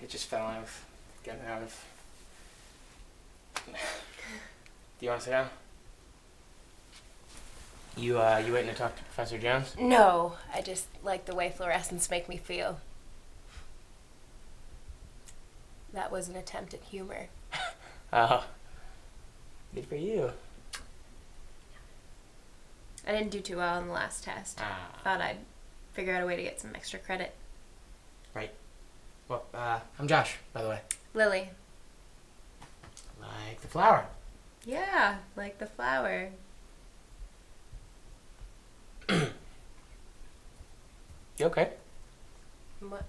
It just fell. I was getting out of... Do you want to sit down? You waiting to talk to Professor Jones? No, I just like the way fluorescents make me feel. That was an attempt at humor. Oh. Good for you. I didn't do too well on the last test. Thought I'd figure out a way to get some extra credit. Right. Well, I'm Josh, by the way. Lily. Like the flower. Yeah, like the flower. You okay? What?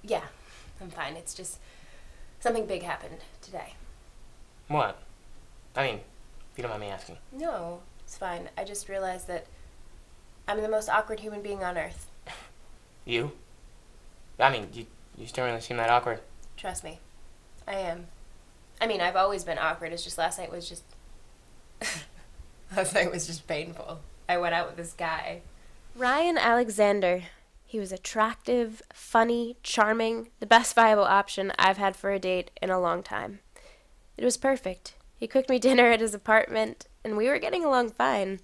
Yeah, I'm fine. It's just something big happened today. What? I mean, if you don't mind me asking. No, it's fine. I just realized that I'm the most awkward human being on earth. You? I mean, you still really seem that awkward. Trust me. I am. I mean, I've always been awkward. It's just last night was just... last night was just painful. I went out with this guy. Ryan Alexander. He was attractive, funny, charming, the best viable option I've had for a date in a long time. It was perfect. He cooked me dinner at his apartment, and we were getting along fine.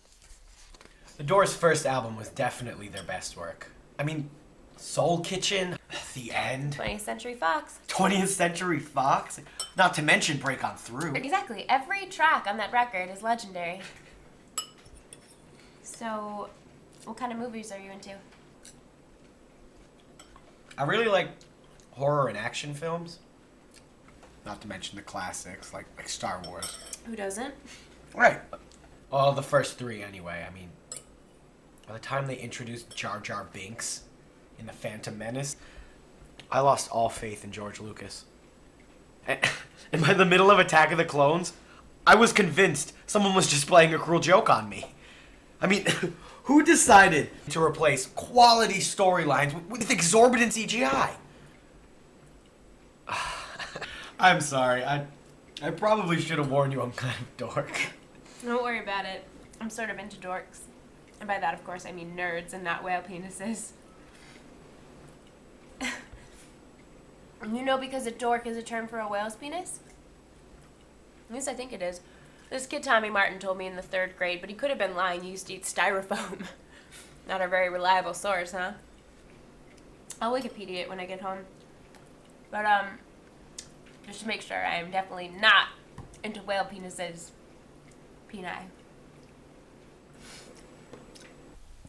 The Doors' first album was definitely their best work. I mean, Soul Kitchen, The End. 20th Century Fox. 20th Century Fox. Not to mention Break On Through. Exactly. Every track on that record is legendary. So, what kind of movies are you into? I really like horror and action films. Not to mention the classics, like Star Wars. Who doesn't? Right. Well, the first three, anyway. I mean, by the time they introduced Jar Jar Binks in The Phantom Menace, I lost all faith in George Lucas. And by the middle of Attack of the Clones, I was convinced someone was just playing a cruel joke on me. I mean, who decided to replace quality storylines with exorbitant CGI? I'm sorry. I probably should have warned you I'm kind of dork. Don't worry about it. I'm sort of into dorks. And by that, of course, I mean nerds and not whale penises. You know, because a dork is a term for a whale's penis? At least I think it is. This kid Tommy Martin told me in the 3rd grade, but he could have been lying. He used to eat styrofoam. Not a very reliable source, huh? I'll Wikipedia it when I get home. But, just to make sure, I am definitely not into whale penises. Peni.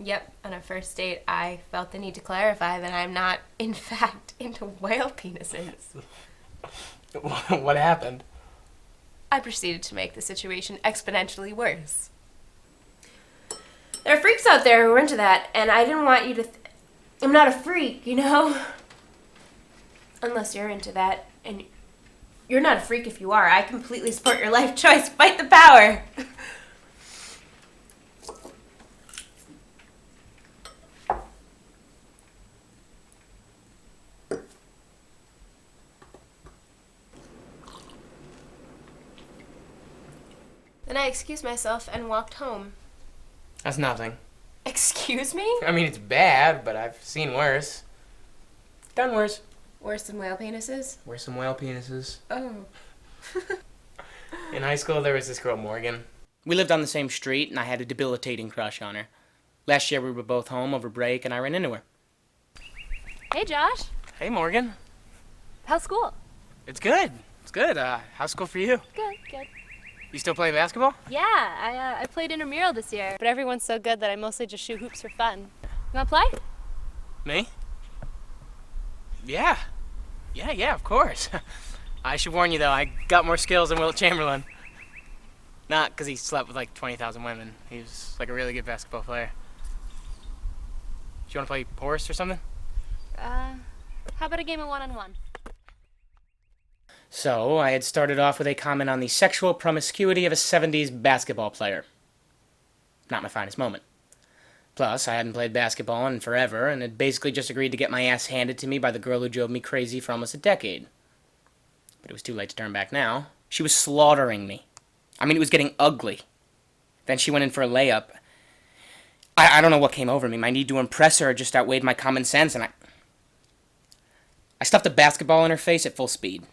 Yep, on a first date, I felt the need to clarify that I'm not, in fact, into whale penises. What happened? I proceeded to make the situation exponentially worse. There are freaks out there who are into that, and I didn't want you to I'm not a freak, you know? Unless you're into that, and you're not a freak if you are. I completely support your life choice. Fight the power! Then I excused myself and walked home. That's nothing. Excuse me? I mean, it's bad, but I've seen worse. Done worse. Worse than whale penises? Worse than whale penises. Oh. In high school, there was this girl, Morgan. We lived on the same street, and I had a debilitating crush on her. Last year, we were both home over break, and I ran into her. Hey, Josh. Hey, Morgan. How's school? It's good. It's good. How's school for you? Good, good. You still play basketball? Yeah, I played intramural this year, but everyone's so good that I mostly just shoot hoops for fun. You wanna play? Me? Yeah. Yeah, of course. I should warn you, though, I got more skills than Wilt Chamberlain. Not because he slept with like 20,000 women. He was like a really good basketball player. Do you want to play horse or something? How about a game of one-on-one? So, I had started off with a comment on the sexual promiscuity of a 70s basketball player. Not my finest moment. Plus, I hadn't played basketball in forever, and had basically just agreed to get my ass handed to me by the girl who drove me crazy for almost a decade. But it was too late to turn back now. She was slaughtering me. I mean, it was getting ugly. Then she went in for a layup. I don't know what came over me. My need to impress her just outweighed my common sense, and I stuffed a basketball in her face at full speed.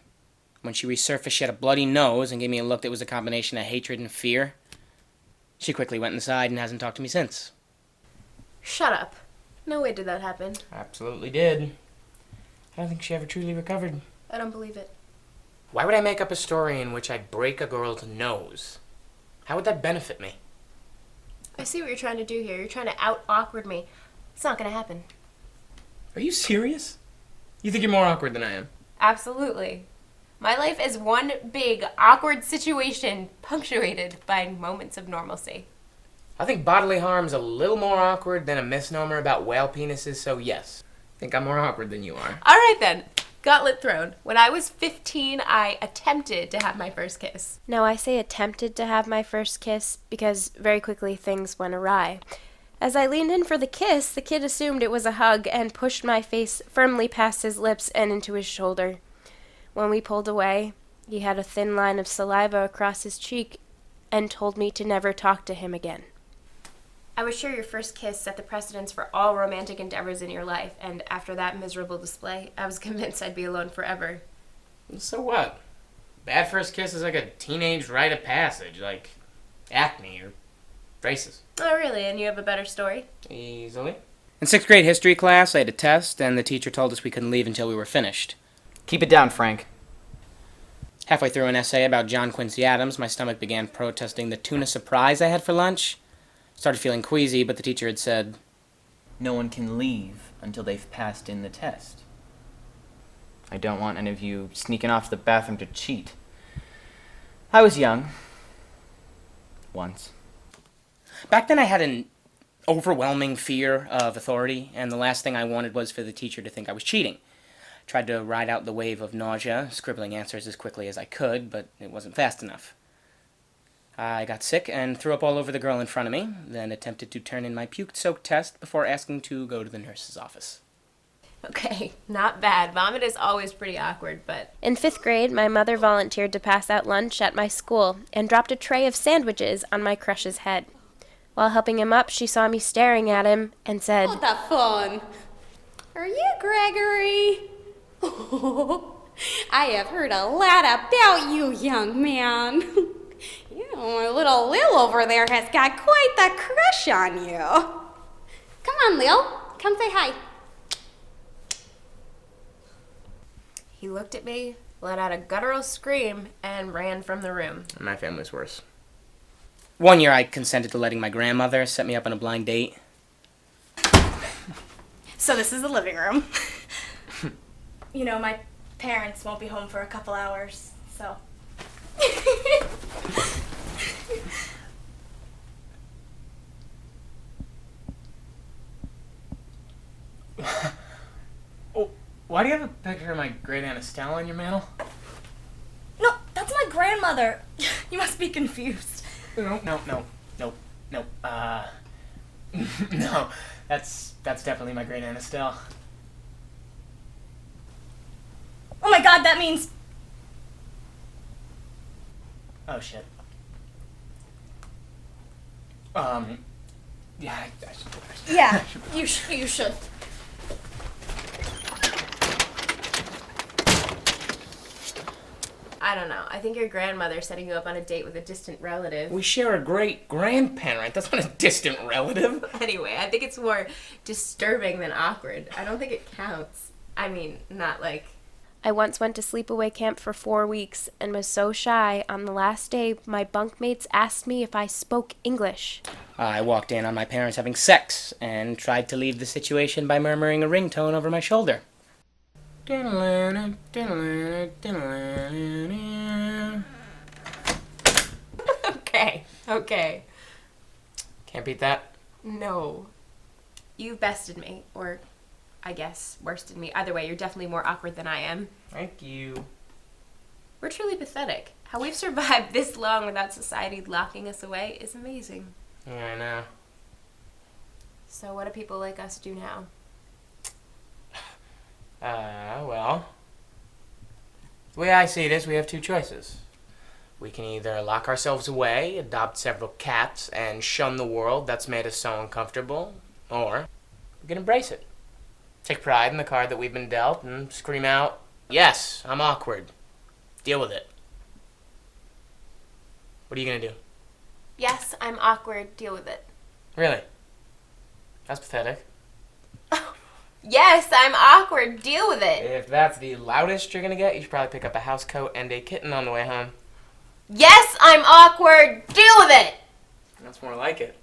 When she resurfaced, she had a bloody nose and gave me a look that was a combination of hatred and fear. She quickly went inside and hasn't talked to me since. Shut up. No way did that happen. Absolutely did. I don't think she ever truly recovered. I don't believe it. Why would I make up a story in which I break a girl's nose? How would that benefit me? I see what you're trying to do here. You're trying to out-awkward me. It's not gonna happen. Are you serious? You think you're more awkward than I am? Absolutely. My life is one big, awkward situation punctuated by moments of normalcy. I think bodily harm's a little more awkward than a misnomer about whale penises, so yes. I think I'm more awkward than you are. All right then. Gauntlet thrown. When I was 15, I attempted to have my first kiss. No, I say attempted to have my first kiss because very quickly things went awry. As I leaned in for the kiss, the kid assumed it was a hug and pushed my face firmly past his lips and into his shoulder. When we pulled away, he had a thin line of saliva across his cheek and told me to never talk to him again. I was sure your first kiss set the precedence for all romantic endeavors in your life, and after that miserable display, I was convinced I'd be alone forever. So what? Bad first kiss is like a teenage rite of passage, like acne or braces. Oh, really? And you have a better story? Easily. In 6th grade history class, I had a test, and the teacher told us we couldn't leave until we were finished. Keep it down, Frank. Halfway through an essay about John Quincy Adams, my stomach began protesting the tuna surprise I had for lunch. Started feeling queasy, but the teacher had said, No one can leave until they've passed in the test. I don't want any of you sneaking off to the bathroom to cheat. I was young. Once. Back then I had an overwhelming fear of authority, and the last thing I wanted was for the teacher to think I was cheating. Tried to ride out the wave of nausea, scribbling answers as quickly as I could, but it wasn't fast enough. I got sick and threw up all over the girl in front of me, then attempted to turn in my puke-soaked test before asking to go to the nurse's office. Okay, not bad. Vomit is always pretty awkward, but... In 5th grade, my mother volunteered to pass out lunch at my school and dropped a tray of sandwiches on my crush's head. While helping him up, she saw me staring at him and said, What the fun? Are you Gregory? I have heard a lot about you, young man. My little Lil over there has got quite the crush on you. Come on, Lil. Come say hi. He looked at me, let out a guttural scream, and ran from the room. My family's worse. One year I consented to letting my grandmother set me up on a blind date. So this is the living room. You know, my parents won't be home for a couple hours, so... Oh, why do you have a picture of my great Aunt Estelle on your mantle? No, that's my grandmother. You must be confused. No. No, that's definitely my great Aunt Estelle. Oh my god, that means... Oh, shit. Yeah, I should. Yeah, you should. I don't know. I think your grandmother's setting you up on a date with a distant relative. We share a great grandparent. That's not a distant relative. Anyway, I think it's more disturbing than awkward. I don't think it counts. I mean, not like... I once went to sleepaway camp for 4 weeks and was so shy, on the last day, my bunkmates asked me if I spoke English. I walked in on my parents having sex and tried to leave the situation by murmuring a ringtone over my shoulder. Okay. Can't beat that. No. You've bested me, or I guess worsted me. Either way, you're definitely more awkward than I am. Thank you. We're truly pathetic. How we've survived this long without society locking us away is amazing. Yeah, I know. So what do people like us do now? Well, the way I see it is we have two choices. We can either lock ourselves away, adopt several cats, and shun the world that's made us so uncomfortable, or we can embrace it. take pride in the card that we've been dealt, and scream out, "Yes, I'm awkward. Deal with it." What are you gonna do? Yes, I'm awkward. Deal with it. Really? That's pathetic. Yes, I'm awkward. Deal with it. If that's the loudest you're gonna get, you should probably pick up a house coat and a kitten on the way home. Yes, I'm awkward. Deal with it. That's more like it.